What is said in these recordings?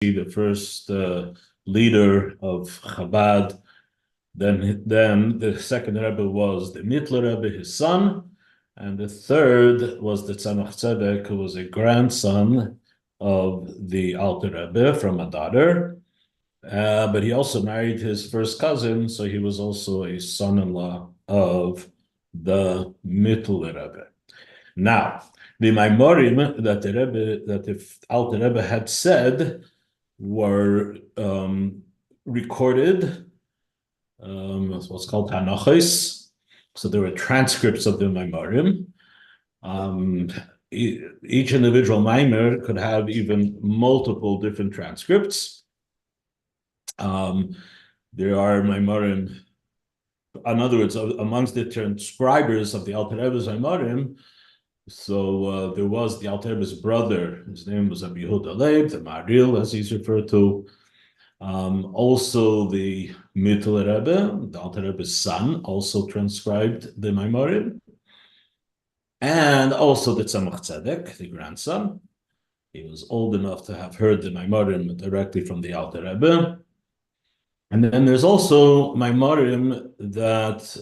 the first leader of Chabad. Then the second Rebbe was the Mittler Rebbe, his son, and the third was the Tzemach Tzedek, who was a grandson of the Alter Rebbe from a daughter. But he also married his first cousin, so he was also a son-in-law of the Mittler Rebbe. Now, the Maimorim that the Alter Rebbe had said were recorded. What's called Tanachos. So there were transcripts of the Maimorim. Each individual Maimer could have even multiple different transcripts. There are Maimorim, in other words, amongst the transcribers of the Alter Rebbe's Maimorim. So there was the Alter Rebbe's brother. His name was Rabbi Yehuda Leib, the Maril, as he's referred to. Also, the Mittler Rebbe, the Alter Rebbe's son, also transcribed the Maimorim, and also the Tzemach Tzedek, the grandson. He was old enough to have heard the Maimorim directly from the Alter Rebbe. And then there's also Maimorim that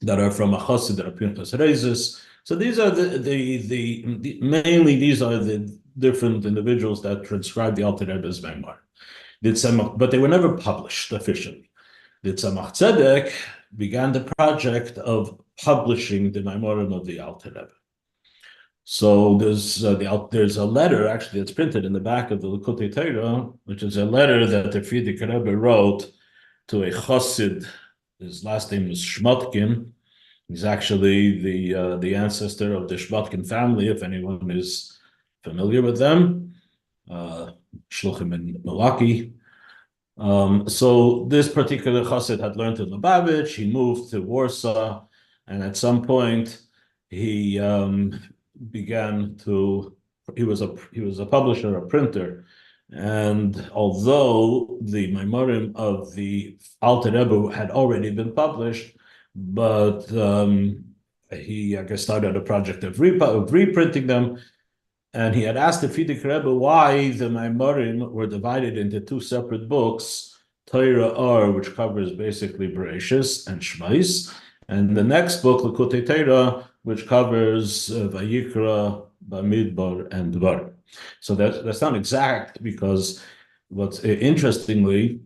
are from a Chassid, that are Pinchas Reizes. So these are mainly these are the different individuals that transcribed the Alter Rebbe's Maimor. But they were never published officially. The Tzemach Tzedek began the project of publishing the Maimorim of the Alter Rebbe. So there's a letter actually that's printed in the back of the Likutei Torah, which is a letter that the Frierdiker Rebbe wrote to a Chassid. His last name was Shmotkin. He's actually the ancestor of the Shmotkin family, if anyone is familiar with them. Shluchim in Milwaukee. So this particular Chassid had learned in Lubavitch. He moved to Warsaw, and at some point he he was a publisher, a printer. And although the Maimorim of the Alter Rebbe had already been published, but he, I guess, started a project of reprinting them. And he had asked the Frierdiker Rebbe why the Maimorim were divided into two separate books, Torah Or, which covers basically Bereshis and Shmais, and the next book, Likutei Torah, which covers Vayikra, Bamidbar, and Dvar. So that's not exact, because what's interestingly,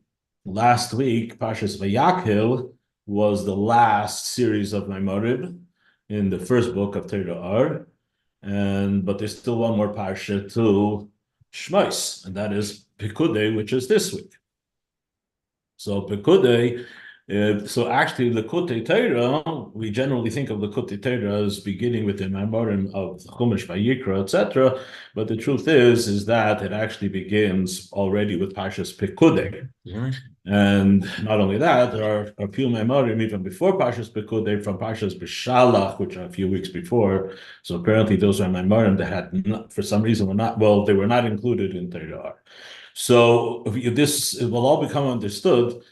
last week, Parshas Vayakhel was the last series of Maimorim in the first book of Torah Or, but there's still one more parsha to Shmos, and that is Pekudei, which is this week. So Pekudei, so actually Likutei Torah, we generally think of Likutei Torah as beginning with the Maimorim of Chumash, Vayikra, etc. But the truth is that it actually begins already with Parshas Pekudei. Mm-hmm. And not only that, there are a few Maimorim even before Parshas Pekudei from Parshas B'Shalach, which are a few weeks before. So apparently those are Maimorim that had not, for some reason, they were not included in Torah. So this will all become understood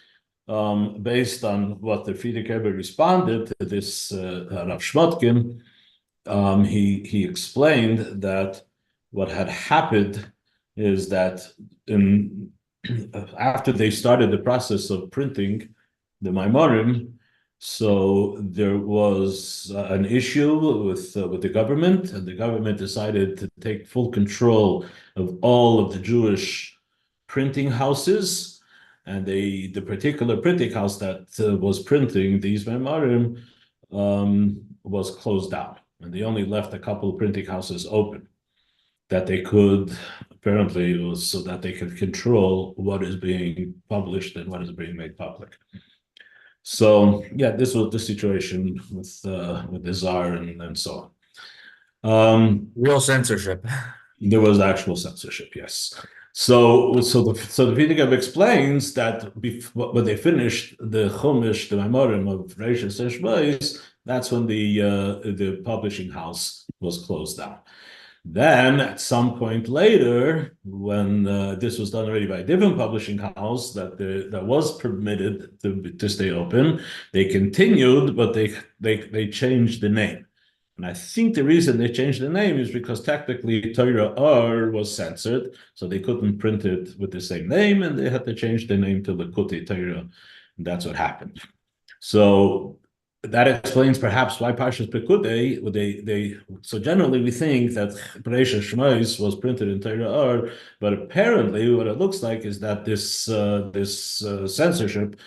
based on what the Frierdiker Rebbe responded to this Rav Shmotkin. He explained that what had happened is that after they started the process of printing the Maimorim, so there was an issue with the government, and the government decided to take full control of all of the Jewish printing houses, and the particular printing house that was printing these Maimorim was closed down, and they only left a couple of printing houses open that they could, apparently it was so that they could control what is being published and what is being made public. So yeah, this was the situation with the Tsar and so on. Real censorship. There was actual censorship, yes. So the Frierdiker Rebbe explains that when they finished the Chumash, the Maimorim of Bereshis and Shmos, that's when the publishing house was closed down. Then, at some point later, when this was done already by a different publishing house that was permitted to stay open, they continued, but they changed the name. And I think the reason they changed the name is because technically Torah R was censored, so they couldn't print it with the same name, and they had to change the name to Likutei Torah. And that's what happened. So that explains perhaps why Parshas Pekudei, so generally we think that Bereishis Shmos was printed in Torah R, but apparently what it looks like is that this censorship,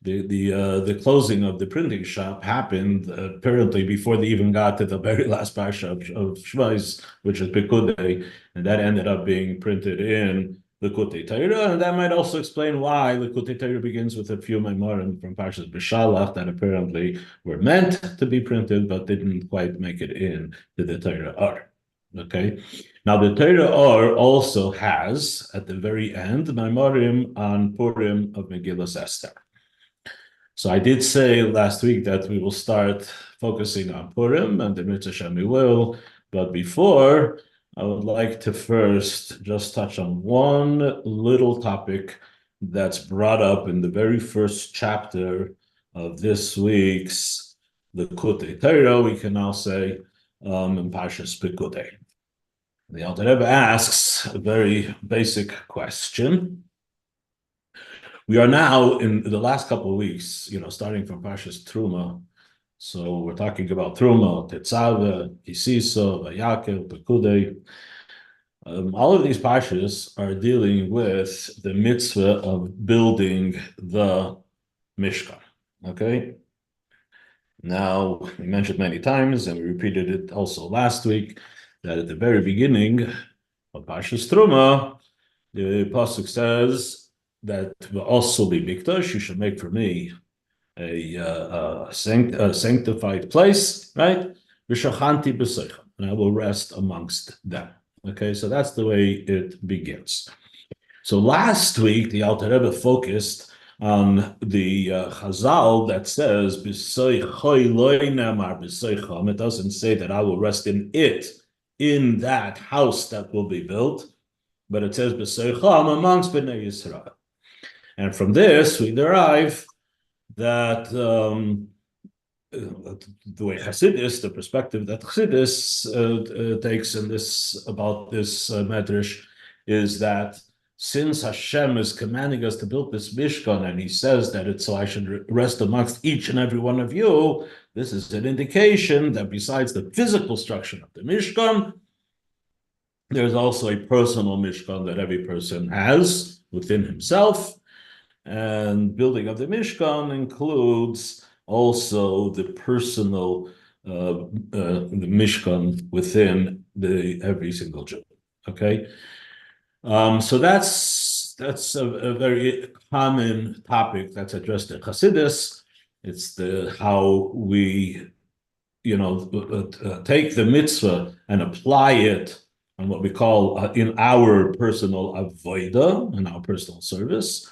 the closing of the printing shop happened apparently before they even got to the very last parsha of Shmos, which is Pekudei, and that ended up being printed in Likutei Torah, and that might also explain why Likutei Torah begins with a few memorim from Parshas B'Shalach that apparently were meant to be printed but didn't quite make it in to the Torah R. Okay, now the Torah R also has at the very end memorim on Purim of Megillas Esther. So I did say last week that we will start focusing on Purim, and the Mitzvah Shem we will, but before, I would like to first just touch on one little topic that's brought up in the very first chapter of this week's Likutei Torah, we can now say, in Parshas Pekudei. The Alter Rebbe asks a very basic question. We are now in the last couple of weeks, starting from Parshas Truma. So we're talking about Truma, Tetzaveh, Kisiso, Vayakel, Pekudei. All of these parshas are dealing with the mitzvah of building the Mishkan. Okay. Now we mentioned many times, and we repeated it also last week, that at the very beginning of Parshas Truma, the pasuk says that will also be mikdash. You should make for me a sanctified place, right? V'shachanti b'seichem, and I will rest amongst them. Okay, so that's the way it begins. So last week the Alter Rebbe focused on the Chazal that says b'seichoi lo nemar b'seichem. It doesn't say that I will rest in it, in that house that will be built, but it says b'seichem amongst bnei Yisrael. And from this we derive that the way Hasidus, the perspective that Hasidus takes in this about this medrash, is that since Hashem is commanding us to build this Mishkan, and He says that it's so I should rest amongst each and every one of you, this is an indication that besides the physical structure of the Mishkan, there's also a personal Mishkan that every person has within himself. And building of the Mishkan includes also the personal the Mishkan within every single Jew. Okay, so that's a very common topic that's addressed in Chassidus. It's how we take the mitzvah and apply it on what we call in our personal avodah, in our personal service.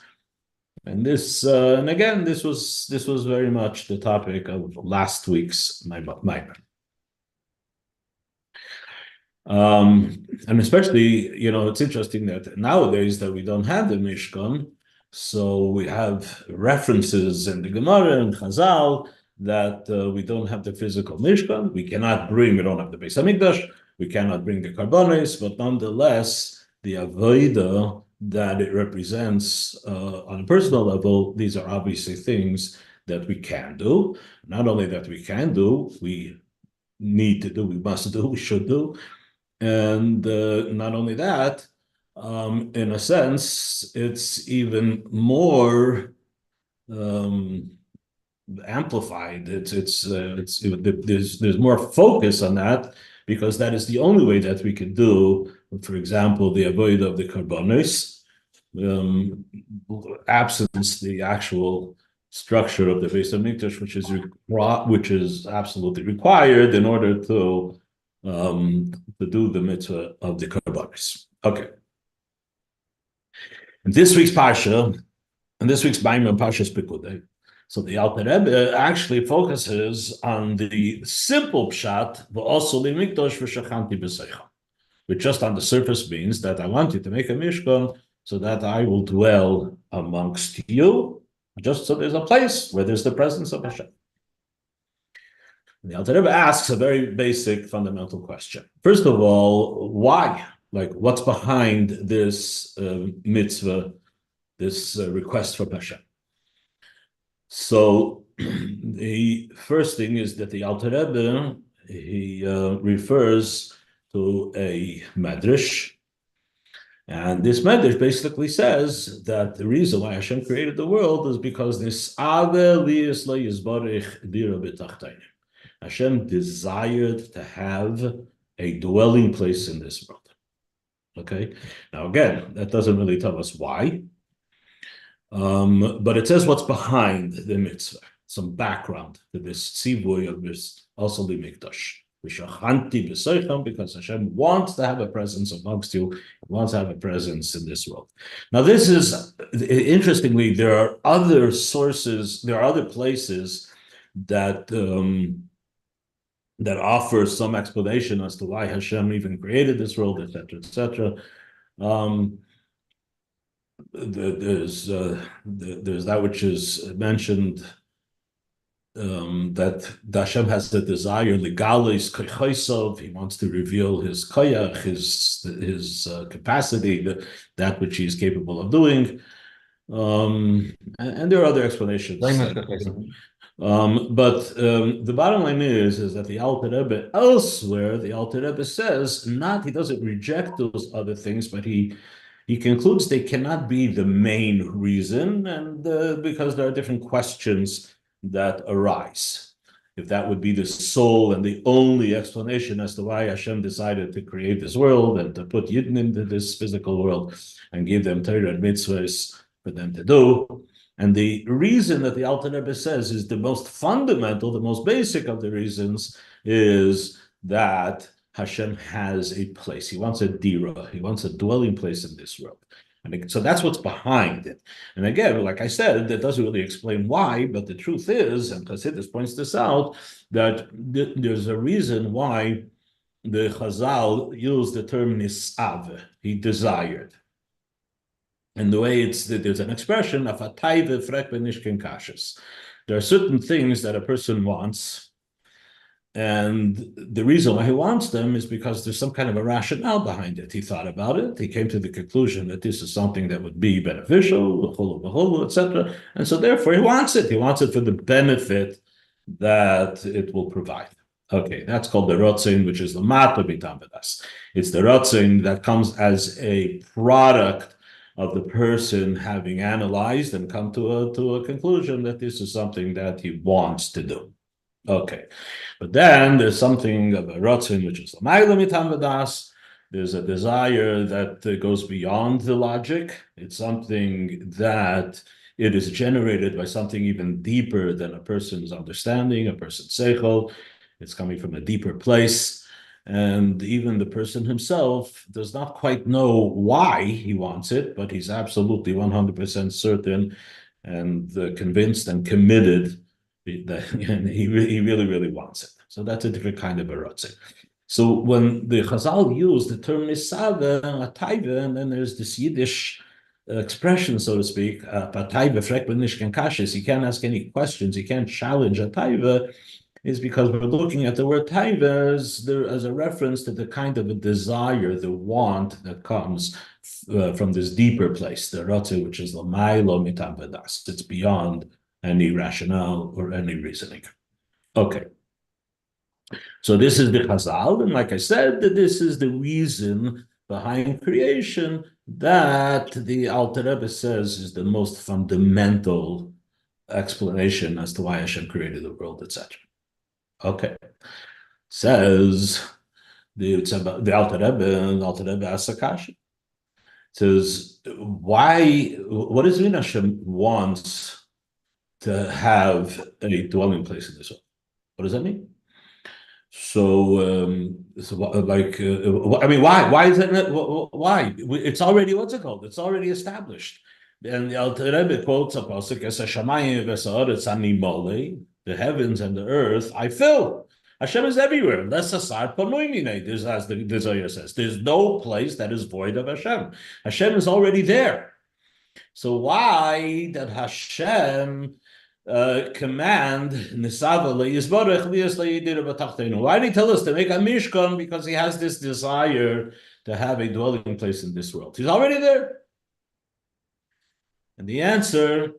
And this, and again, this was very much the topic of last week's Maimer. And especially, it's interesting that nowadays that we don't have the Mishkan, so we have references in the Gemara and Chazal that we don't have the physical Mishkan. We don't have the Beis Hamikdash, we cannot bring the Karbonos, but nonetheless, the Avodah that it represents on a personal level, these are obviously things that we can do. Not only that we can do, we need to do, we must do, we should do. And not only that, in a sense, it's even more amplified. There's more focus on that, because that is the only way that we can do, for example, the avodah of the Karbonos, absence the actual structure of the Beis Hamikdash, which is absolutely required in order to do the mitzvah of the Karbonos. Okay. In this week's parsha, in this week's Maimer Parshas Pekudei, so the Alter Rebbe actually focuses on the simple pshat, also the mikdash v'shachanti b'seichem, which just on the surface means that I want you to make a mishkan so that I will dwell amongst you, just so there's a place where there's the presence of Hashem. And the Alter Rebbe asks a very basic fundamental question. First of all, why? Like, what's behind this mitzvah, this request for Hashem? So the first thing is that the Alter Rebbe, he refers to a medrash, and this medrash basically says that the reason why Hashem created the world is because this Hashem desired to have a dwelling place in this world. Okay, now again, that doesn't really tell us why. But it says what's behind the mitzvah, some background to this tzivui of this also mikdash. Because Hashem wants to have a presence amongst you, wants to have a presence in this world. Now, this is interestingly, there are other sources, there are other places that that offer some explanation as to why Hashem even created this world, etc., etc. There's that which is mentioned that Hashem has the desire, legalis koychaisov, he wants to reveal his koyach, his capacity, that which he is capable of doing, and there are other explanations. But the bottom line is that the Alter Rebbe elsewhere, the Alter Rebbe says he doesn't reject those other things, but he concludes they cannot be the main reason, and because there are different questions that arise. If that would be the sole and the only explanation as to why Hashem decided to create this world and to put Yidden into this physical world and give them Torah and mitzvahs for them to do. And the reason that the Alter Rebbe says is the most fundamental, the most basic of the reasons is that Hashem has a place. He wants a dira. He wants a dwelling place in this world. And so that's what's behind it. And again, like I said, that doesn't really explain why, but the truth is, and Chassidus points this out, that there's a reason why the Chazal used the term nisav, he desired. And the way there's an expression of a taive frek benishken kashes. There are certain things that a person wants, and the reason why he wants them is because there's some kind of a rationale behind it. He thought about it. He came to the conclusion that this is something that would be beneficial, etc. And so therefore he wants it. He wants it for the benefit that it will provide. Okay, that's called the rotzin, which is the mata b'tamvedas. It's the rotzin that comes as a product of the person having analyzed and come to a conclusion that this is something that he wants to do. Okay, but then there's something of a rotzin, which is l'mayla mitam v'das. There's a desire that goes beyond the logic. It's something that it is generated by something even deeper than a person's understanding, a person's seichel. It's coming from a deeper place. And even the person himself does not quite know why he wants it, but he's absolutely 100% certain and convinced and committed that he really, really wants it. So that's a different kind of a rotzeh. So when the Chazal used the term nisave, atayve, and then there's this Yiddish expression, so to speak, atayve frek benishken kashes, he can't ask any questions, he can't challenge atayve, is because we're looking at the word taive as a reference to the kind of a desire, the want that comes from this deeper place, the rotzeh, which is l'maylo mitam v'das. It's beyond any rationale or any reasoning. Okay. So this is the Chazal, and like I said, this is the reason behind creation that the Alter Rebbe says is the most fundamental explanation as to why Hashem created the world, etc. Okay. Says the Alter Rebbe asks a question. Says, what does it mean Hashem wants to have a dwelling place in this world? What does that mean? So, I mean, why? Why is it? Why? It's already, what's it called? It's already established. And the Alter Rebbe quotes a pasuk as "Hashamayim v'sa'aretz ani molei," the heavens and the earth I fill. Hashem is everywhere. Less asar panoi minei. This, as the Zohar says, there's no place that is void of Hashem. Hashem is already there. So why that Hashem command Nisava leYisbarech lias leYidira b'tachteinu. Why did he tell us to make a mishkan? Because he has this desire to have a dwelling place in this world. He's already there. And the answer,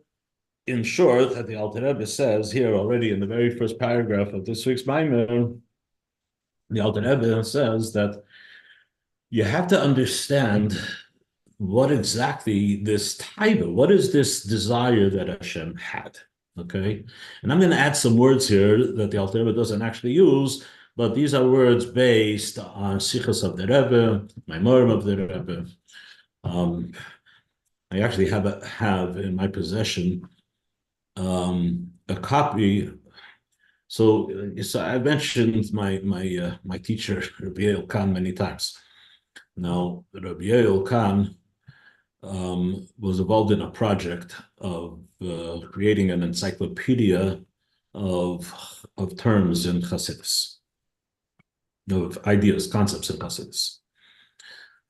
in short, that the Alter Rebbe says here already in the very first paragraph of this week's Maimer, the Alter Rebbe says that you have to understand what exactly this taiva, what is this desire that Hashem had, okay? And I'm going to add some words here that the Alter Rebbe doesn't actually use, but these are words based on Sichos of the Rebbe, Maimorim of the Rebbe. I actually have in my possession a copy. So I mentioned my teacher Rabbi Khan many times. Now Rabbi Khan was involved in a project of creating an encyclopedia of terms in Hasidus, of ideas, concepts in Hasidus.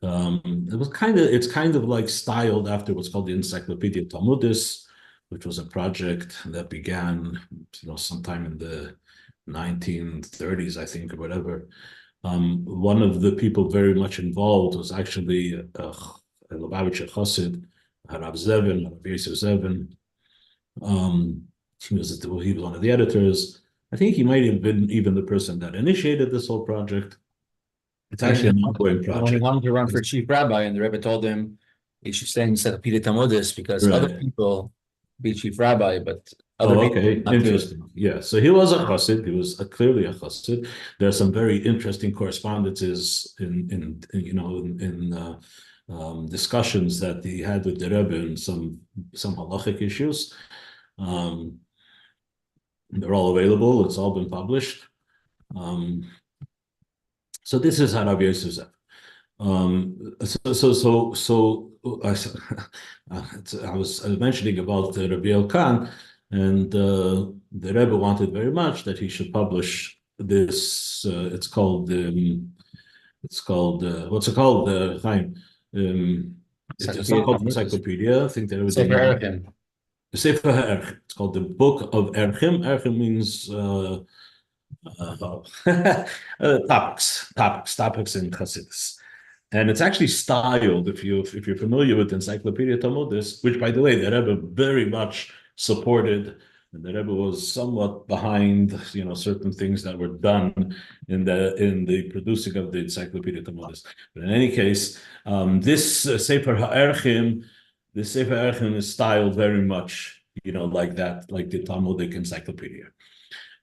It's kind of like styled after what's called the Encyclopedia Talmudis, which was a project that began, sometime in the 1930s, I think, or whatever. One of the people very much involved was actually Lubavitcher Chassid, Rav Zevin, Rav Yosef Zevin. He was one of the editors. I think he might have been even the person that initiated this whole project. It's actually an ongoing project. When he wanted to run for chief rabbi, and the Rebbe told him he should stay in Encyclopedia Talmudis because other people be chief rabbi, but other people. Interesting. Yeah, so he was a chassid. He was clearly a chassid. There are some very interesting correspondences in discussions that he had with the Rebbe in some halachic issues. They're all available. It's all been published. So this is how Rabbi Yosef said. I was mentioning about Rabbi Khan, and the Rebbe wanted very much that he should publish this. It's called what's it called? Chaim. It's not called encyclopedia. I think there was Sefer Erechim. Sefer Erechim. It's called the Book of Erechim. Erechim means topics in Chassidus. And it's actually styled, if you're familiar with Encyclopedia Talmudis, which, by the way, the Rebbe very much supported, and the Rebbe was somewhat behind, certain things that were done in the producing of the Encyclopedia Talmudis. But in any case, this Sefer HaErchim is styled very much, like that, like the Talmudic Encyclopedia.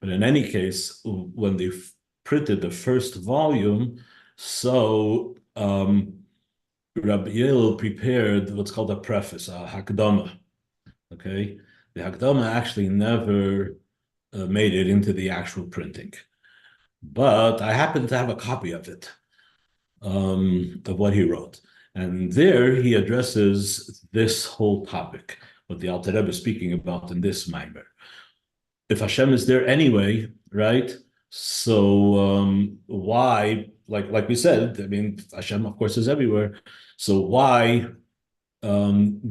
But in any case, when they printed the first volume, so Rabbi Yel prepared what's called a preface, a Hakdama. Okay, the Hakdama actually never made it into the actual printing, but I happen to have a copy of it, of what he wrote, and there he addresses this whole topic, what the Alter Rebbe is speaking about in this Maimer. If Hashem is there anyway, right? So why, like we said, I mean, Hashem of course is everywhere. So why the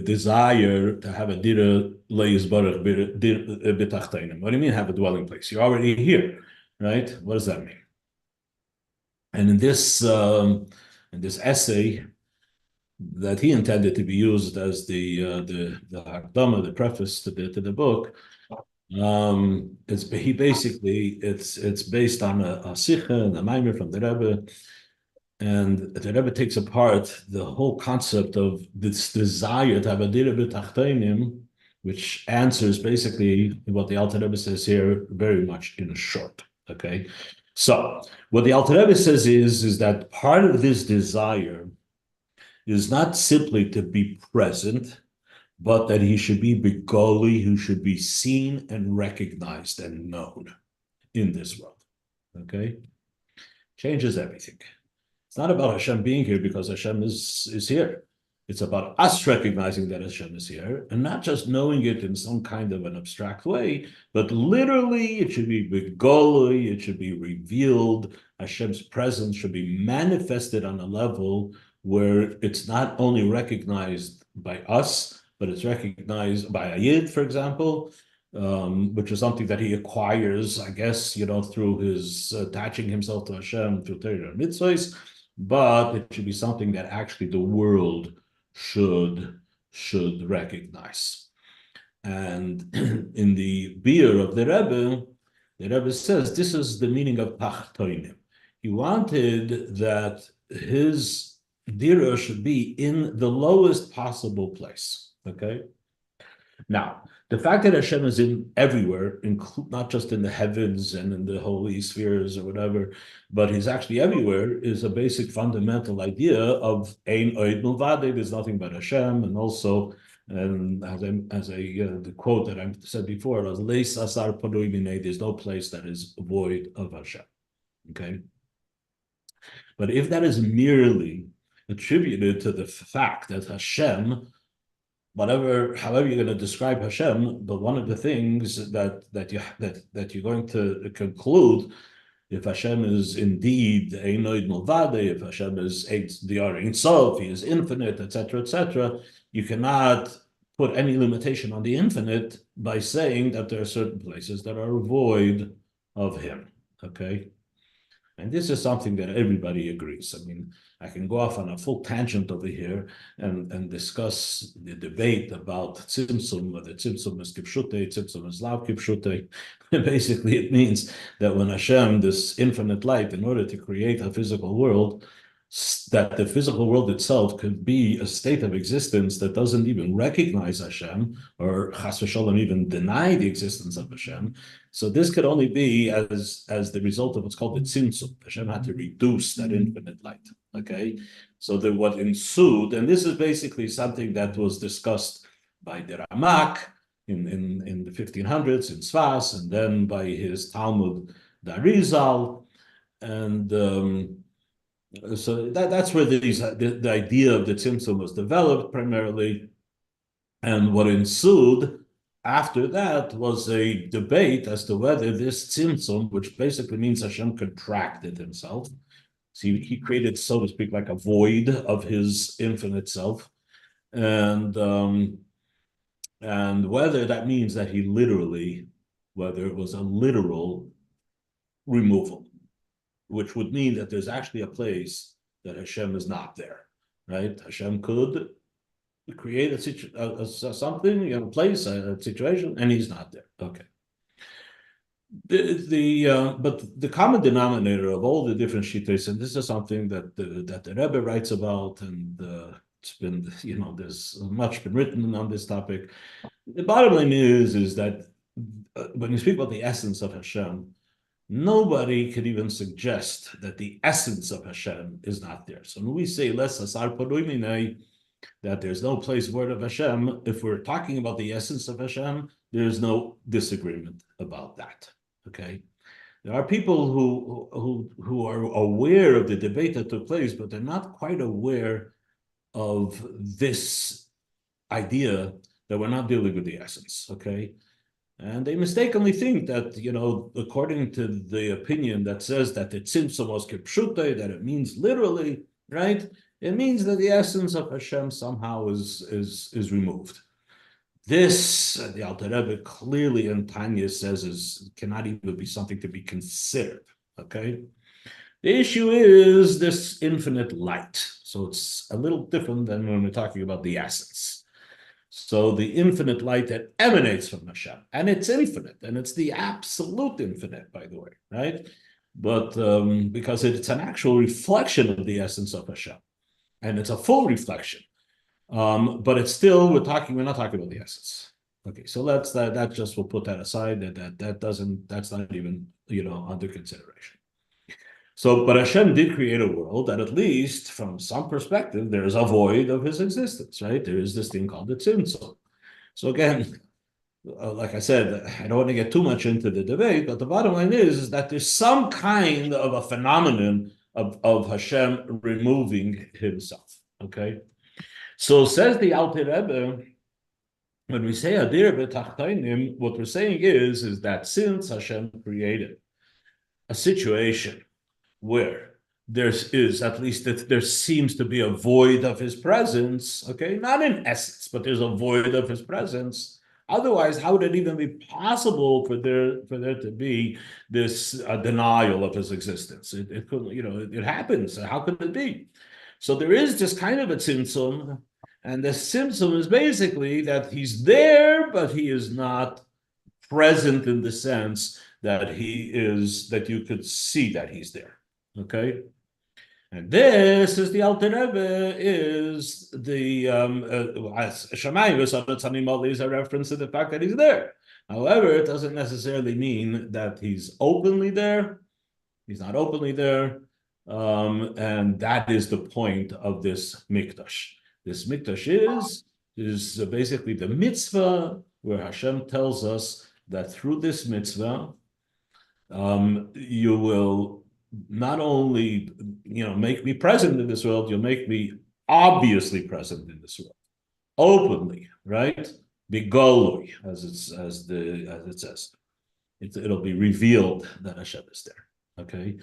desire to have a dira leYisbarech b'tachteinu? What do you mean have a dwelling place? You're already here, right? What does that mean? And in this essay that he intended to be used as the Hakdama, the preface to the book, it's based on a Sikha and a Maimer from the Rebbe, and the Rebbe takes apart the whole concept of this desire to have a dira b'tachtenim, which answers basically what the Alter Rebbe says here very much in short. Okay, so what the Alter Rebbe says is that part of this desire is not simply to be present, but that he should be begoli, who should be seen and recognized and known in this world. Okay? Changes everything. It's not about Hashem being here because Hashem is here. It's about us recognizing that Hashem is here, and not just knowing it in some kind of an abstract way, but literally it should be begoli, it should be revealed. Hashem's presence should be manifested on a level where it's not only recognized by us, but it's recognized by a Yid, for example, which is something that he acquires, I guess, through his attaching himself to Hashem through Torah and mitzvahs, but it should be something that actually the world should recognize. And in the beer of the Rebbe says this is the meaning of Tachtoinim. He wanted that his dira should be in the lowest possible place. Okay. Now, the fact that Hashem is in everywhere, not just in the heavens and in the holy spheres or whatever, but he's actually everywhere, is a basic fundamental idea of Ein Od Milvado. There's nothing but Hashem, and also, the quote that I said before, Leis Asar Padui Minei, there's no place that is void of Hashem. Okay, but if that is merely attributed to the fact that Hashem, however you're going to describe Hashem, but one of the things that you're going to conclude, if Hashem is indeed Ein Od Milvado, if Hashem is the Ein Sof, he is infinite, etc., you cannot put any limitation on the infinite by saying that there are certain places that are void of him. Okay. And this is something that everybody agrees. I mean, I can go off on a full tangent over here and discuss the debate about tzimtzum, whether tzimtzum is kipshutei, tzimtzum is lav kipshutei. Basically, it means that when Hashem, this infinite light, in order to create a physical world, that the physical world itself could be a state of existence that doesn't even recognize Hashem, or chas v'sholom even deny the existence of Hashem. So this could only be as the result of what's called the tzimtzum. Hashem had to reduce that infinite light. Okay, so what ensued, and this is basically something that was discussed by the Ramak in the 1500s in Sfas, and then by his Talmud Darizal, and so that's where the idea of the tzimtzum was developed primarily, and what ensued after that was a debate as to whether this tzimtzum, which basically means Hashem contracted himself, so he created, so to speak, like a void of his infinite self, and whether that means that whether it was a literal removal, which would mean that there's actually a place that Hashem is not there, right? Hashem could create something, a place, a situation, and he's not there. Okay. But the common denominator of all the different shittos, and this is something that the Rebbe writes about, and it's been, there's much been written on this topic. The bottom line is that when you speak about the essence of Hashem, nobody could even suggest that the essence of Hashem is not there. So when we say les asar padui minei, that there's no place void of Hashem, if we're talking about the essence of Hashem, there's no disagreement about that. Okay, there are people who are aware of the debate that took place, but they're not quite aware of this idea that we're not dealing with the essence. Okay. And they mistakenly think that, according to the opinion that says that the tzimtzum was kipshutei, that it means literally, right? It means that the essence of Hashem somehow is removed. This, the Alter Rebbe clearly in Tanya says, cannot even be something to be considered, okay? The issue is this infinite light. So it's a little different than when we're talking about the essence. So the infinite light that emanates from Hashem, and it's infinite, and it's the absolute infinite, by the way, right? But because it's an actual reflection of the essence of Hashem, and it's a full reflection. But it's still, we're not talking about the essence. Okay, so we'll put that aside. That's not even under consideration. So, but Hashem did create a world that, at least from some perspective, there is a void of his existence, right? There is this thing called the tzimtzum. So again, like I said, I don't want to get too much into the debate, but the bottom line is that there's some kind of a phenomenon of Hashem removing himself, okay? So says the Alter Rebbe, when we say Adir b'Tachtoinim, what we're saying is that since Hashem created a situation where there seems to be a void of his presence, okay? Not in essence, but there's a void of his presence. Otherwise, how would it even be possible for there to be this denial of his existence? It could, it happens. How could it be? So there is this kind of a tzimtzum, and the tzimtzum is basically that he's there, but he is not present in the sense that that you could see that he's there. Okay? And this is the Alter Rebbe, is the Shamayim is a reference to the fact that he's there. However, it doesn't necessarily mean that he's openly there. He's not openly there. And that is the point of this mikdash. This mikdash is basically the mitzvah where Hashem tells us that through this mitzvah, you will not only make me present in this world, you'll make me obviously present in this world, openly, right? Begolui, as it says, it'll be revealed that Hashem is there. Okay.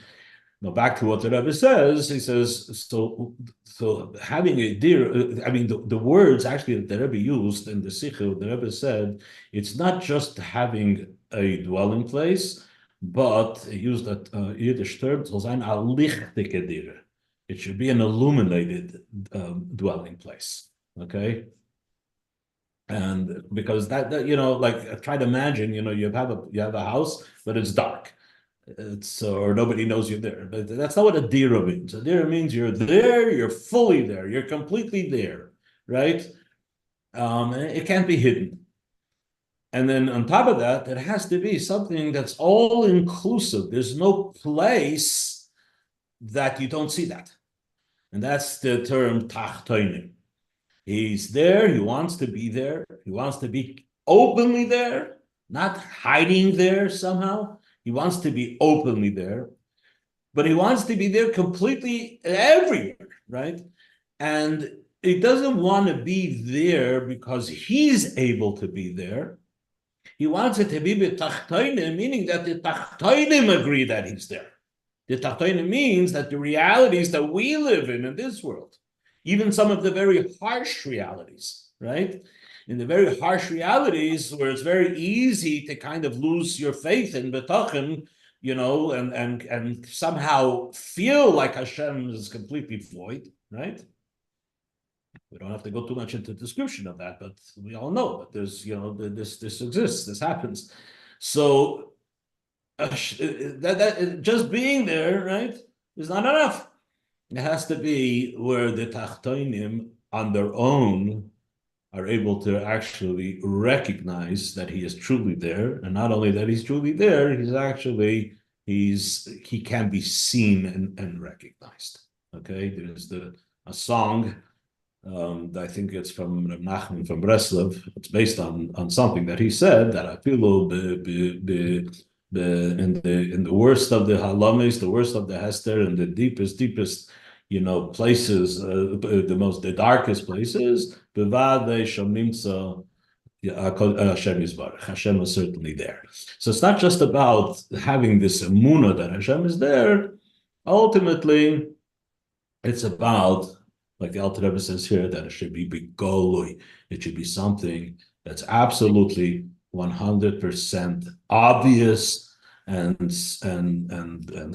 Now back to what the Rebbe says. He says so having a deer. I mean the words actually that the Rebbe used in the Sichel, the Rebbe said it's not just having a dwelling place, but he used that Yiddish term, it should be an illuminated dwelling place, okay? And because that like try to imagine, you have a house, but it's dark. Or nobody knows you're there. But that's not what a dira means. A dira means you're there, you're fully there, you're completely there, right? It can't be hidden. And then on top of that, it has to be something that's all inclusive. There's no place that you don't see that. And that's the term tachtoinim. He's there, he wants to be there, he wants to be openly there, not hiding there somehow. He wants to be openly there, but he wants to be there completely everywhere, right? And he doesn't want to be there because he's able to be there. He wants it to be b'tachtoinim, meaning that the tachtoinim agree that he's there. The tachtoinim means that the realities that we live in this world, even some of the very harsh realities, right? In the very harsh realities where it's very easy to kind of lose your faith in betachim, and somehow feel like Hashem is completely void, right? We don't have to go too much into the description of that, but we all know that there's, this exists, this happens. So that just being there, right, is not enough. It has to be where the tachtoinim on their own are able to actually recognize that he is truly there, and not only that he's truly there, he can be seen and recognized. Okay, there's a song. I think it's from Reb Nachman from Breslov. It's based on something that he said that I feel in the worst of the halamis, the worst of the hester, and the deepest places, the darkest places. Hashem is certainly there. So it's not just about having this emunah that Hashem is there. Ultimately, it's about, like the Alter Rebbe says here, that it should be begolui. It should be something that's absolutely 100% obvious and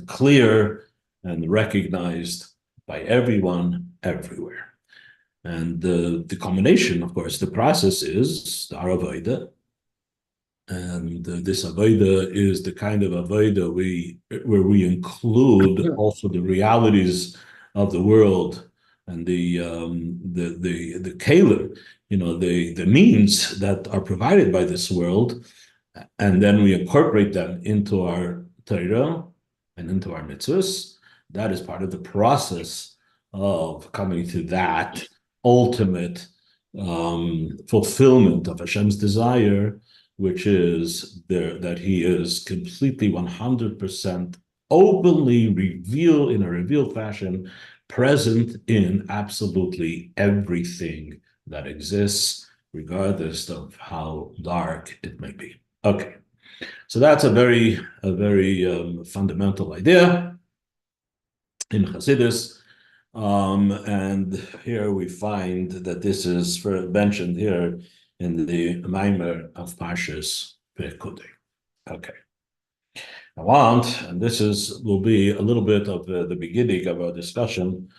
clear and recognized by everyone everywhere. And the combination, of course, the process is the Avodah. And this Avodah is the kind of Avodah where we include also the realities of the world and the Kollel, the means that are provided by this world, and then we incorporate them into our Torah and into our mitzvahs. That is part of the process of coming to that ultimate fulfillment of Hashem's desire, which is that he is completely 100% openly revealed in a revealed fashion, present in absolutely everything that exists, regardless of how dark it may be. Okay, so that's a very fundamental idea. in Chassidus. And here we find that this is mentioned here in the Maimer of Parshas Pekudei. Okay. I want, and this will be a little bit of the beginning of our discussion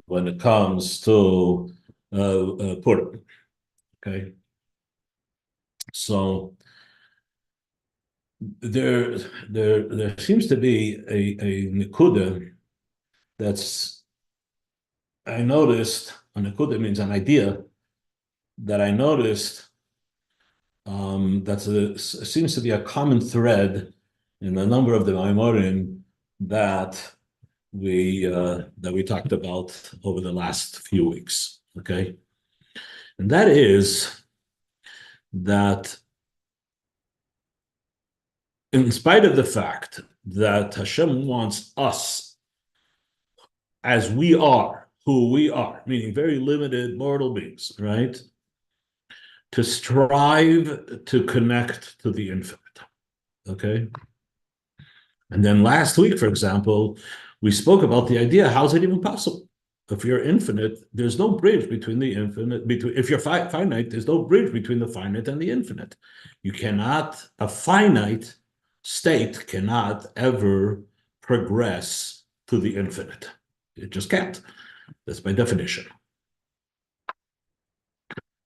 when it comes to Purim. Okay. So there seems to be a nekuda that's, I noticed, a nekuda means an idea that I noticed seems to be a common thread in a number of the Maimorim that we talked about over the last few weeks. Okay, and that is that in spite of the fact that Hashem wants us as we are, who we are, meaning very limited mortal beings, right, to strive to connect to the infinite. Okay. And then last week, for example, we spoke about the idea, how's it even possible? If you're infinite, there's no bridge between the infinite, if you're finite, there's no bridge between the finite and the infinite. A finite state cannot ever progress to the infinite. It just can't. That's by definition.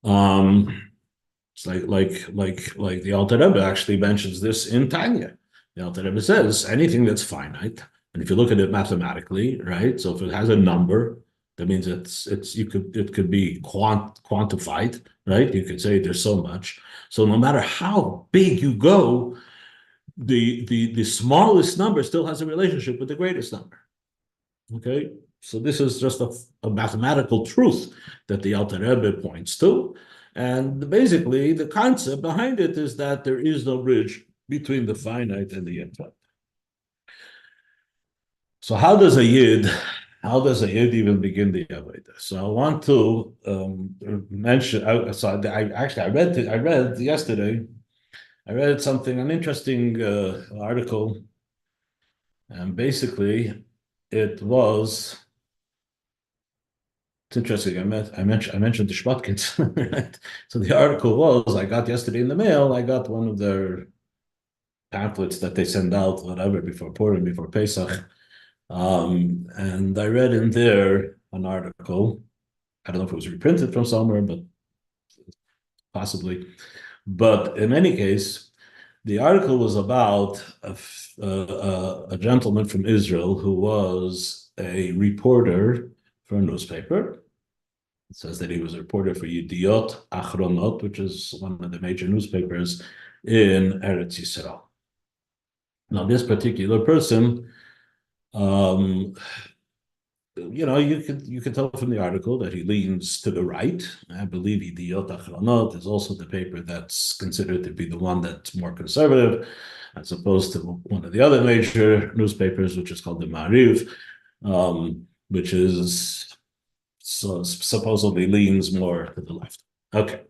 It's like the Alter Rebbe actually mentions this in Tanya. The Alter Rebbe says anything that's finite, and if you look at it mathematically, right? So if it has a number, that means it could be quantified, right? You could say there's so much. So no matter how big you go, the smallest number still has a relationship with the greatest number. Okay, so this is just a mathematical truth that the Alter Rebbe points to. And basically, the concept behind it is that there is no bridge between the finite and the infinite. So how does a Yid even begin the Avodah? So I want to mention. I read yesterday. I read an interesting article, and basically, it's interesting. I mentioned the Shpotkins. Right? So the article was, I got yesterday in the mail. I got one of their pamphlets that they send out, whatever, before Purim, before Pesach, and I read in there an article. I don't know if it was reprinted from somewhere, but possibly. But in any case, the article was about a gentleman from Israel who was a reporter for a newspaper. It says that he was a reporter for Yediot Achronot, which is one of the major newspapers in Eretz Yisrael. Now, this particular person, you could tell from the article that he leans to the right. I believe Yediot Achronot is also the paper that's considered to be the one that's more conservative, as opposed to one of the other major newspapers, which is called the Ma'ariv, which is supposedly leans more to the left. Okay.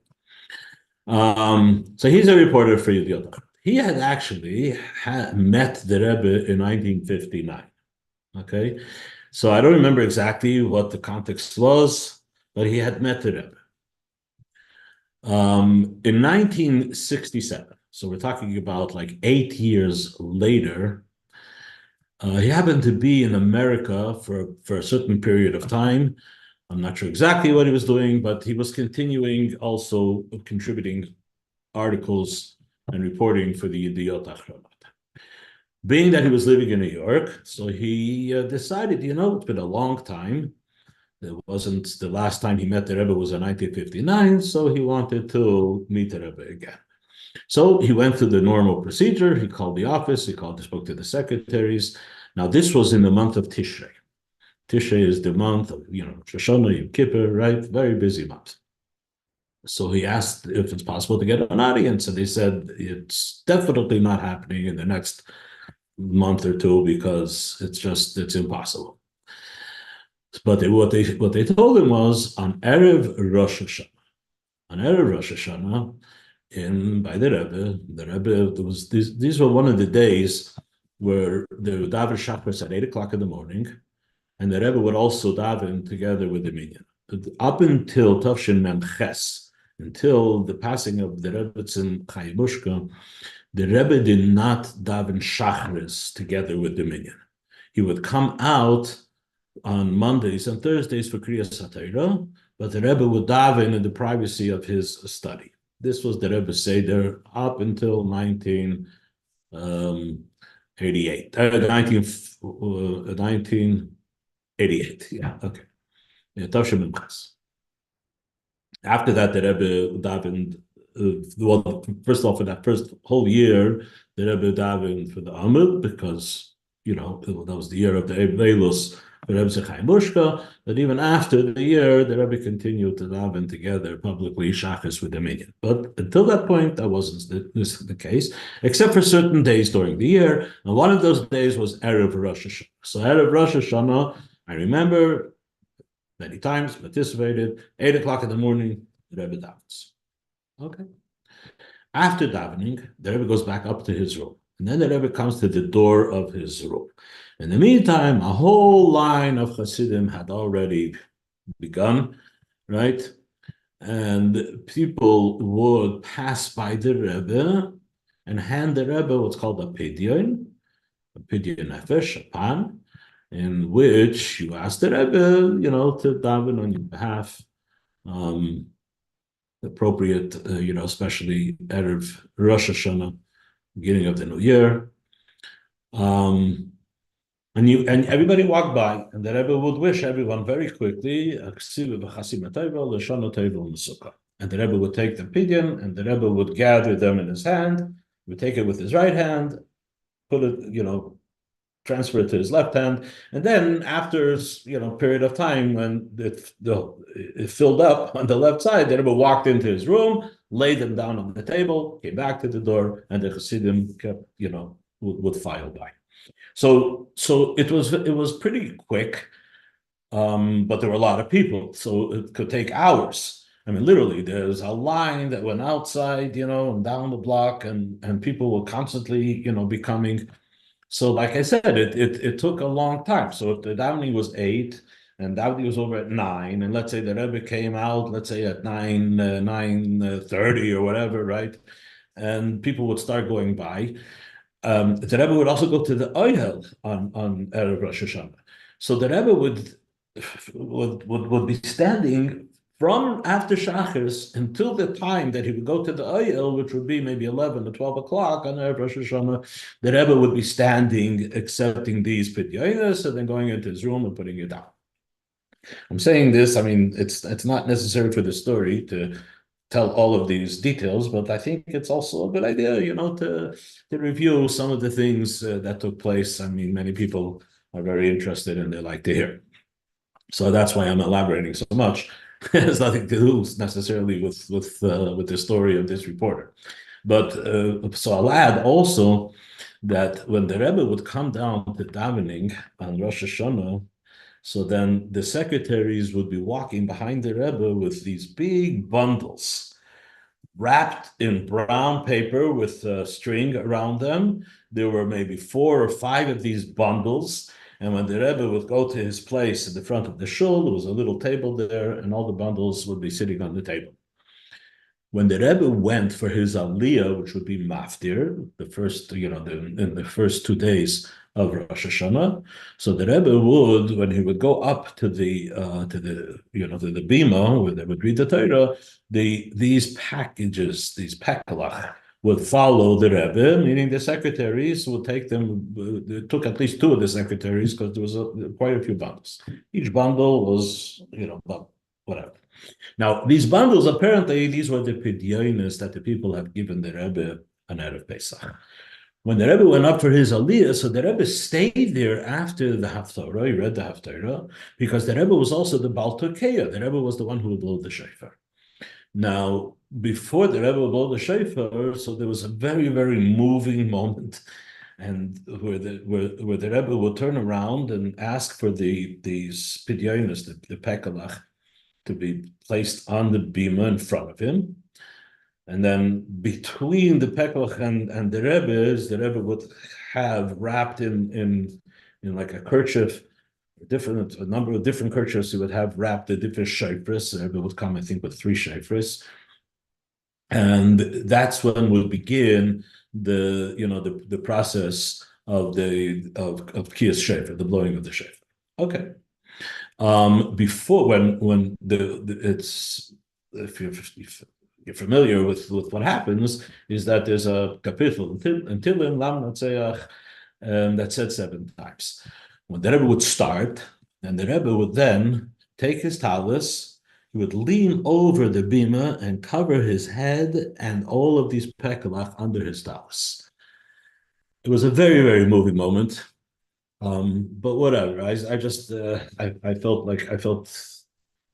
So he's a reporter for Yediot Achronot. He had actually met the Rebbe in 1959. Okay. So I don't remember exactly what the context was, but he had met the Rebbe. In 1967, so we're talking about like 8 years later, he happened to be in America for a certain period of time. I'm not sure exactly what he was doing, but he was continuing also contributing articles and reporting for the Yediot Achronot. Being that he was living in New York, so he decided, it's been a long time. It wasn't the last time he met the Rebbe was in 1959, so he wanted to meet the Rebbe again. So he went through the normal procedure. He called the office. He spoke to the secretaries. Now, this was in the month of Tishrei. Tishrei is the month of, Rosh Hashanah, Yom Kippur, right? Very busy month. So he asked if it's possible to get an audience, and they said it's definitely not happening in the next month or two because it's impossible. But what they told him was on Erev Rosh Hashanah. On Erev Rosh Hashanah, by the Rebbe, these were one of the days where the Davar Shachris at 8 o'clock in the morning, and the Rebbe would also daven together with the minyan. Up until Tafshin Mem Ches, until the passing of the Rebbetzin Chayibushka, the Rebbe did not daven Shachris together with the minyan. He would come out on Mondays and Thursdays for Kriyas HaTorah, but the Rebbe would daven in the privacy of his study. This was the Rebbe's Seder up until 1988. 1988, yeah, okay. After that, the Rebbe davened, well, first of all, for that first whole year, the Rebbe davened for the Amud, because, that was the year of the Evelus, for Rebbe Zkainim, but even after the year, the Rebbe continued to daven together publicly, Shachris with the minyan. But until that point, that wasn't the case, except for certain days during the year, and one of those days was Erev Rosh Hashanah. So Erev Rosh Hashanah, I remember many times, participated, 8 o'clock in the morning, the Rebbe davens. Okay. After davening, the Rebbe goes back up to his room. And then the Rebbe comes to the door of his room. In the meantime, a whole line of Hasidim had already begun, right? And people would pass by the Rebbe and hand the Rebbe what's called a pidyon nefesh, a pan, in which you ask the Rebbe, to daven on your behalf, appropriate, especially Erev Rosh Hashanah, beginning of the new year. And everybody walked by, and the Rebbe would wish everyone very quickly, and the Rebbe would take the pidyon, and the Rebbe would gather them in his hand, would take it with his right hand, put it, transfer it to his left hand, and then after a period of time when it filled up on the left side, the Rebbe walked into his room, laid them down on the table, came back to the door, and the Chassidim kept, would file by. So it was pretty quick, but there were a lot of people, so it could take hours. I mean, literally, there's a line that went outside, and down the block, and people were constantly, be coming. So, like I said, it took a long time. So if the davening was 8, and davening was over at 9, and let's say the Rebbe came out, let's say at 9:30 or whatever, right? And people would start going by. The Rebbe would also go to the Ohel on Erev Rosh Hashanah. So the Rebbe would be standing from after Shachris until the time that he would go to the Ohel, which would be maybe 11 or 12 o'clock on Erev Rosh Hashanah. The Rebbe would be standing, accepting these pidyonos, and then going into his room and putting it down. I'm saying this, I mean, it's not necessary for the story to tell all of these details, but I think it's also a good idea, to review some of the things that took place. I mean, many people are very interested and they like to hear. So that's why I'm elaborating so much. It has nothing to do necessarily with the story of this reporter. But so I'll add also that when the Rebbe would come down to davening on Rosh Hashanah, so then the secretaries would be walking behind the Rebbe with these big bundles wrapped in brown paper with string around them. There were maybe 4 or 5 of these bundles. And when the Rebbe would go to his place in the front of the shul, there was a little table there, and all the bundles would be sitting on the table. When the Rebbe went for his aliyah, which would be maftir, the first, in the first 2 days of Rosh Hashanah, so the Rebbe would, when he would go up to the bima where they would read the Torah, these packages, these pekalach, would follow the Rebbe, meaning the secretaries would take them. It took at least 2 of the secretaries because there was quite a few bundles. Each bundle was, whatever. Now, these bundles, apparently, these were the pidyonos that the people have given the Rebbe on Erev Pesach. When the Rebbe went up for his aliyah, so the Rebbe stayed there after the Haftarah, he read the Haftarah, because the Rebbe was also the Baal Tokeya. The Rebbe was the one who would blow the shofar. Now, before the Rebbe would blow the shofar, so there was a very, very moving moment, and where the Rebbe would turn around and ask for these pidyonos, the pekalach, to be placed on the bima in front of him. And then between the pekalach and the Rebbe would have wrapped in like a kerchief a number of different kirchhoffs who would have wrapped the different shayfres. The Rebbe would come, I think, with 3 shayfres. And that's when we'll begin the process of kiyas shayfer, the blowing of the shayfer. Okay. Before when it's if you're familiar with what happens, is that there's a kapitel in Tilim Lam Natseach that said 7 times. When the Rebbe would start, and the Rebbe would then take his talus, he would lean over the bima and cover his head and all of these pekalach under his talus. It was a very, very moving moment. But whatever. I felt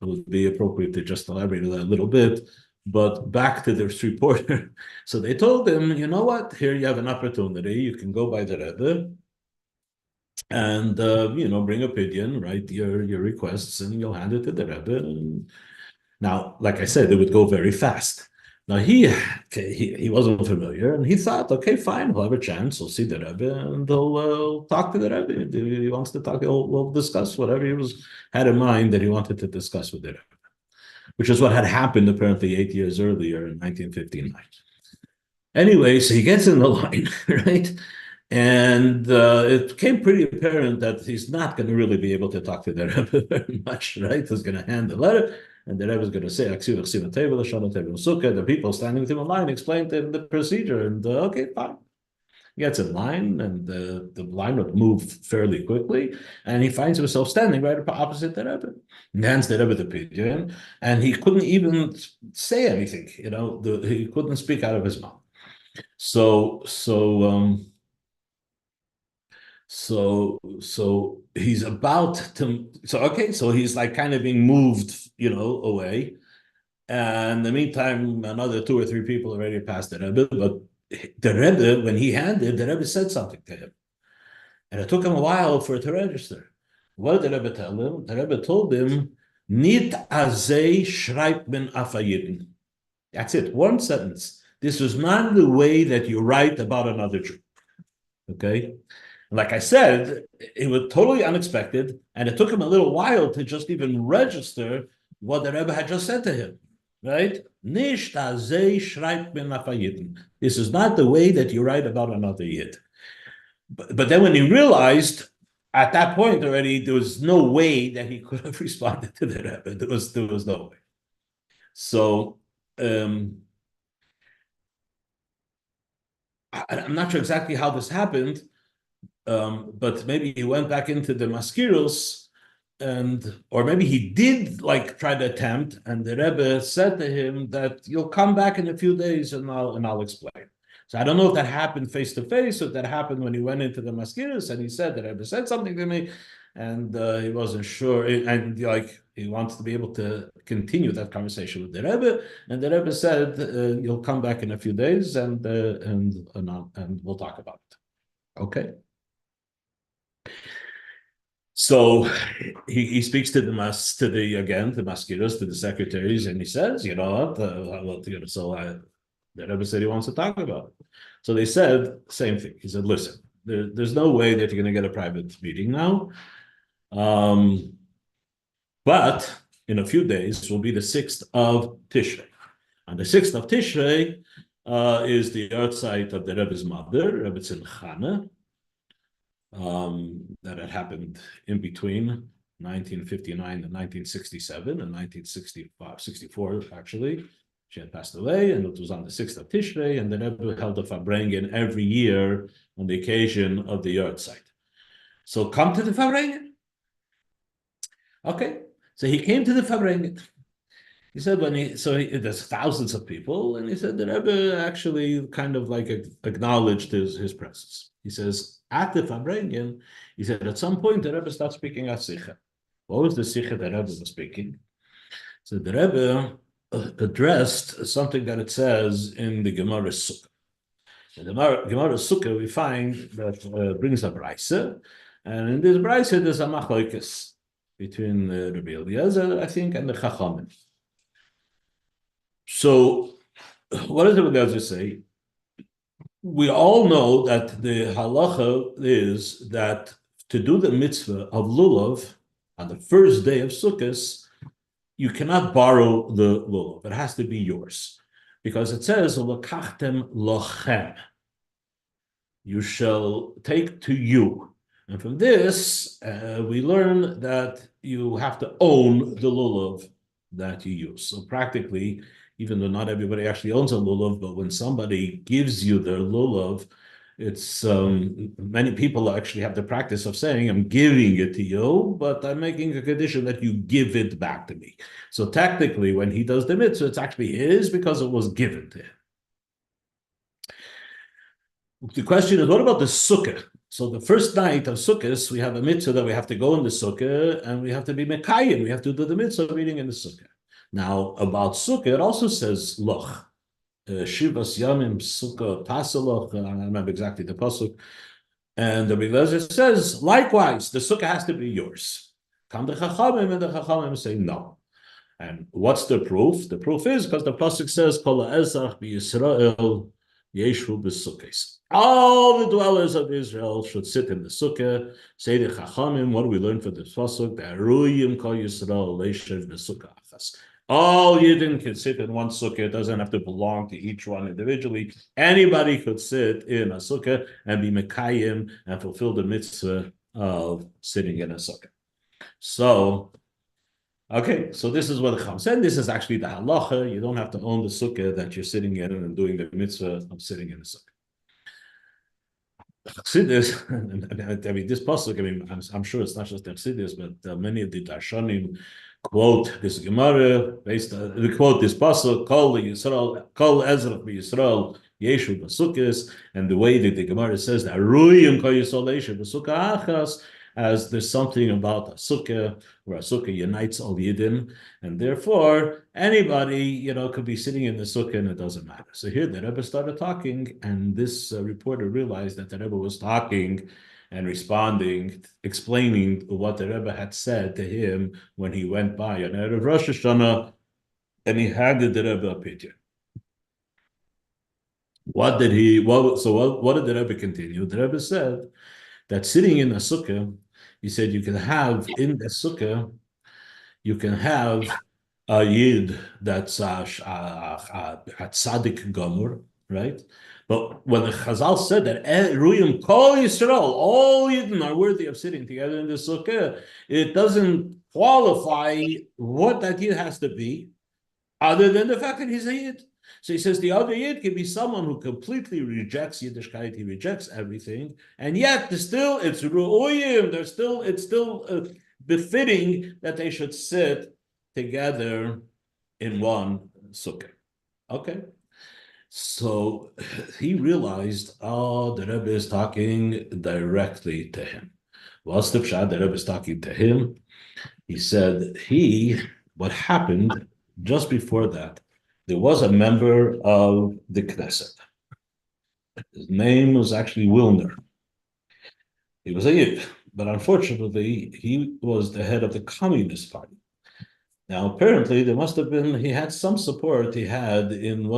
it would be appropriate to just elaborate on that a little bit. But back to this reporter. So they told him, you know what? Here you have an opportunity. You can go by the Rebbe and bring a pidyon, write your requests, and you'll hand it to the Rebbe. And now, like I said, it would go very fast. Now he wasn't familiar, and he thought, okay, fine, we'll have a chance. We'll see the Rebbe, and he'll talk to the Rebbe. If he wants to talk, we'll discuss whatever he had in mind that he wanted to discuss with the Rebbe, which is what had happened apparently 8 years earlier in 1959. Anyway, so he gets in the line, right? And it became pretty apparent that he's not going to really be able to talk to the Rebbe very much, right? He's going to hand the letter, and the Rebbe is going to say, the people standing with him in line explained to him the procedure, and okay, fine. He gets in line, and the line would move fairly quickly, and he finds himself standing right opposite the Rebbe. He hands the Rebbe the pidyon, and he couldn't even say anything, he couldn't speak out of his mouth. So he's about to. So he's like kind of being moved, away. And in the meantime, another 2 or 3 people already passed the Rebbe. But the Rebbe, when he handed, the Rebbe said something to him, and it took him a while for it to register. What did the Rebbe tell him? The Rebbe told him, "Nit azay schreibt men afayidin." That's it. 1 sentence. This is not the way that you write about another Jew. Okay. Like I said, it was totally unexpected, and it took him a little while to just even register what the Rebbe had just said to him, right? This is not the way that you write about another Yid. But then when he realized, at that point already, there was no way that he could have responded to the Rebbe. There was no way. So, I'm not sure exactly how this happened, but maybe he went back into the maskiros, or maybe he did try to attempt, and the Rebbe said to him that you'll come back in a few days and I'll explain. So I don't know if that happened face to face, or if that happened when he went into the maskiros and he said the Rebbe said something to me, and he wasn't sure, and he wants to be able to continue that conversation with the Rebbe, and the Rebbe said you'll come back in a few days and we'll talk about it. Okay. So he speaks to the maskiros, to the secretaries, and he says, the Rebbe said he wants to talk about it. So they said same thing. He said, listen, there's no way that you're going to get a private meeting now. But in a few days will be the 6th of Tishrei. On the 6th of Tishrei is the yahrzeit of the Rebbe's mother, Rebbe Tzimchana. That had happened in between 1959 and 1967 and 1964 actually. She had passed away, and it was on the 6th of Tishrei, and the Rebbe held a Farbrengen every year on the occasion of the yahrzeit. So come to the Farbrengen. Okay, so he came to the Farbrengen. He said there's thousands of people, and he said the Rebbe actually kind of acknowledged his presence. He says, at the Farbrengen, he said, at some point, the Rebbe started speaking at Sikha. What was the Sikha the Rebbe was speaking? So the Rebbe addressed something that it says in the Gemara Sukkah. In the Gemara Sukkah, we find that brings a Braise, and in this Braise, there's a machlokes between Rabbi Eliezer, I think, and the Chachamim. So, what does Rabbi Eliezer say? We all know that the halacha is that to do the mitzvah of lulav on the first day of Sukkot, you cannot borrow the lulav. It has to be yours. Because it says, "L'kachtem lochem." You shall take to you. And from this, we learn that you have to own the lulav that you use. So practically, even though not everybody actually owns a lulav, but when somebody gives you their lulav, it's many people actually have the practice of saying, "I'm giving it to you, but I'm making a condition that you give it back to me." So technically, when he does the mitzvah, it's actually his because it was given to him. The question is, what about the sukkah? So the first night of Sukkot, we have a mitzvah that we have to go in the sukkah and we have to be mekayim. We have to do the mitzvah of eating in the sukkah. Now, about sukkah, it also says loch. Shivas yamim sukkah pasaloch. I don't remember exactly the pasuk. And the Rebbe says, likewise, the sukkah has to be yours. Come the chachamim, and the chachamim say no. And what's the proof? The proof is because the pasuk says, "Kol ha'ezach b'Yisrael yeshu b'sukkos." All the dwellers of Israel should sit in the sukkah. Say the chachamim. What do we learn from this pasuk? That ruyim kol Yisrael leishev b'sukkah achas. All Yidden can sit in one sukkah. It doesn't have to belong to each one individually. Anybody could sit in a sukkah and be mekayim and fulfill the mitzvah of sitting in a sukkah. So, okay, so this is what the Chacham said. This is actually the halacha. You don't have to own the sukkah that you're sitting in and doing the mitzvah of sitting in a sukkah. Chassidus, I mean, this pasuk, I mean, I'm sure it's not just the Chassidus, but many of the Darshanim quote this Gemara, they quote this pasuk, Kol Yisrael, Kol Ezrach b'Yisrael, Yeshu b'Sukkos, and the way that the Gemara says that Ruyim Kol Yisrael Yeshu b'Sukkah Achas, as there's something about a sukkah, where a sukkah unites all Yidden, and therefore anybody, could be sitting in the sukkah and it doesn't matter. So here the Rebbe started talking, and this reporter realized that the Rebbe was talking and responding, explaining what the Rebbe had said to him when he went by on Erev Rosh Hashanah, and he handed the Rebbe a picture. What did the Rebbe continue? The Rebbe said that sitting in a sukkah, he said you can have in the sukkah, you can have a yid that's a tzaddik gomor, right? But when the Chazal said that Ruyim Kol Yisrael, all Yidden are worthy of sitting together in the sukkah, it doesn't qualify what that yid has to be, other than the fact that he's a yid. So he says the other yid can be someone who completely rejects Yiddishkeit, he rejects everything, and yet it's ru'uyim. It's still befitting that they should sit together in one sukkah. Okay, so he realized, the Rebbe is talking directly to him. What's the pshat? The Rebbe is talking to him. He said what happened just before that. There was a member of the Knesset. His name was actually Wilner. He was a Yid, but unfortunately, he was the head of the Communist Party. Now, apparently, he had some support he had in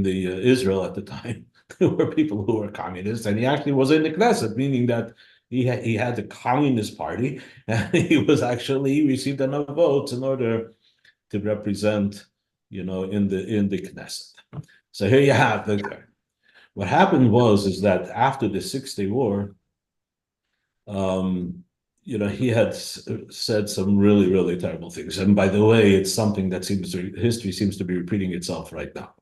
Israel at the time. There were people who were communists, and he actually was in the Knesset, meaning that he had the Communist Party, and he received enough votes in order to represent, in the Knesset. So here you have what happened is that after the 6-Day War, he had said some really, really terrible things. And by the way, it's something that history seems to be repeating itself right now.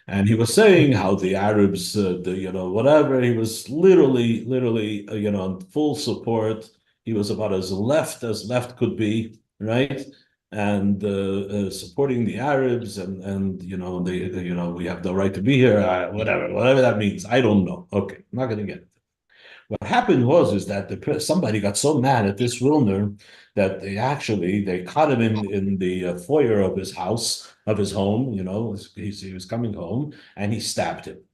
And he was saying how the Arabs, whatever, he was literally, in full support. He was about as left could be, right? And supporting the Arabs, and we have the right to be here, whatever that means. I don't know. Okay, I'm not going to get it. What happened is that somebody got so mad at this Wilner that they caught him in the foyer of his house, of his home. He was coming home, and he stabbed him.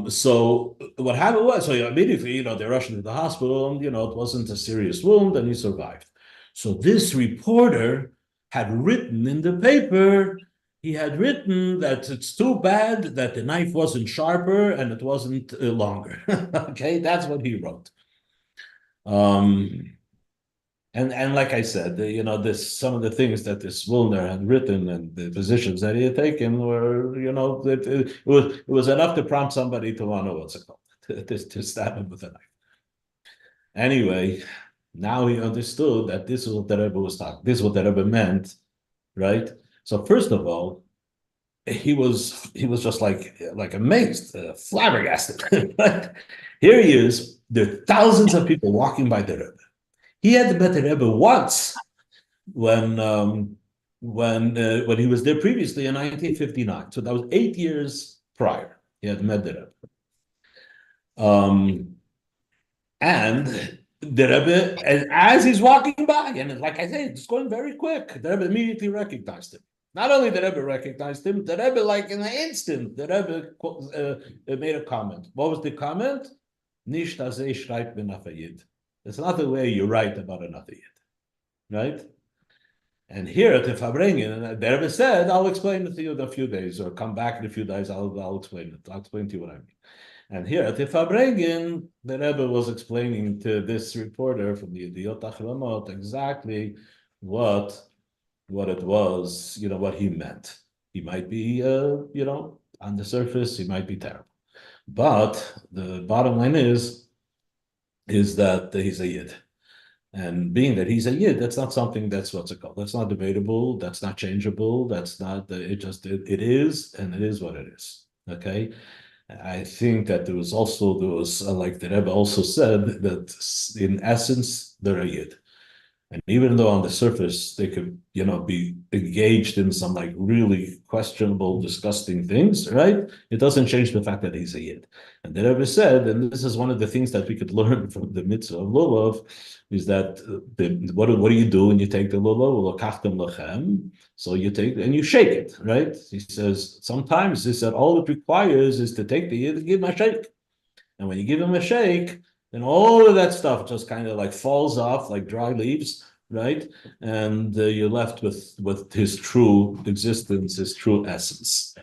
So what happened was, immediately, they rushed him to the hospital, and, it wasn't a serious wound, and he survived. So this reporter had written in the paper he had written that it's too bad that the knife wasn't sharper and it wasn't longer. Okay, that's what he wrote. And like I said, this some of the things that this Wilner had written and the positions that he had taken were, it was enough to prompt somebody to want to know what's it called, to stab him with a knife. Anyway, now he understood that this is what the Rebbe was talking. This is what the Rebbe meant, right? So first of all, he was just like amazed, flabbergasted. Here he is. There are thousands of people walking by the Rebbe. He had met the Rebbe once when he was there previously in 1959. So that was 8 years prior. He had met the Rebbe. And the Rebbe, as he's walking by, and like I said, it's going very quick, the Rebbe immediately recognized him. Not only the Rebbe recognized him, the Rebbe, like in an instant, the Rebbe made a comment. What was the comment? Nicht azeh schreibt ben afayid. It's not the way you write about another yid, right? And here at the Fabrengen, the Rebbe said, I'll explain it to you in a few days, or come back in a few days, I'll explain it. I'll explain to you what I mean. And here at the Fabrengen, the Rebbe was explaining to this reporter from the Yediot Achronot exactly what it was, what he meant. He might be, on the surface, he might be terrible. But the bottom line is that he's a Yid. And being that he's a Yid, that's not something that's what's it called. That's not debatable. That's not changeable. That's not, it is, and it is what it is. Okay? I think that there was like the Rebbe also said, that in essence, they're a Yid. And even though on the surface they could, be engaged in some like really questionable, disgusting things, right? It doesn't change the fact that he's a Yid. And the Rebbe said, and this is one of the things that we could learn from the mitzvah of lulav, is that what do you do when you take the lulav? Lachem. So you take and you shake it, right? He says sometimes he said all it requires is to take the Yid and give him a shake. And when you give him a shake, then all of that stuff just kind of like falls off like dry leaves, right? And you're left with his true existence, his true essence.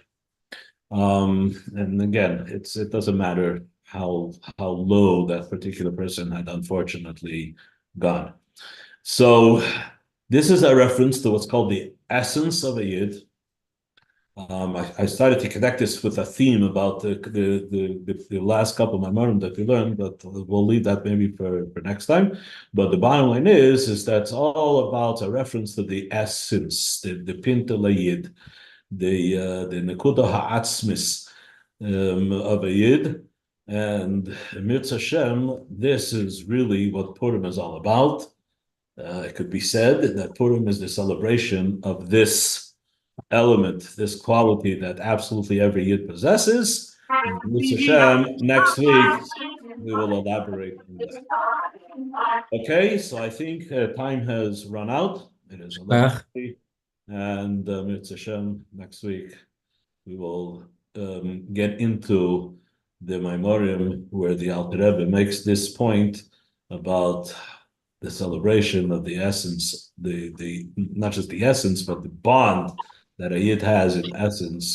And again, it doesn't matter how low that particular person had unfortunately gone. So this is a reference to what's called the essence of a Yid. I started to connect this with a theme about the last couple of Maimorim that we learned, but we'll leave that maybe for next time. But the bottom line is that it's all about a reference to the essence, the Pinta Yid, the Nekuda Ha'atzmis of a Yid. And Mirz Hashem, this is really what Purim is all about. It could be said that Purim is the celebration of this element, this quality that absolutely every Yid possesses. With Hashem, next week we will elaborate on that. Okay, so I think time has run out. It is 11:30, and with Hashem, next week we will get into the Maimorim where the Alter Rebbe makes this point about the celebration of the essence, the not just the essence, but the bond that a Yid has in essence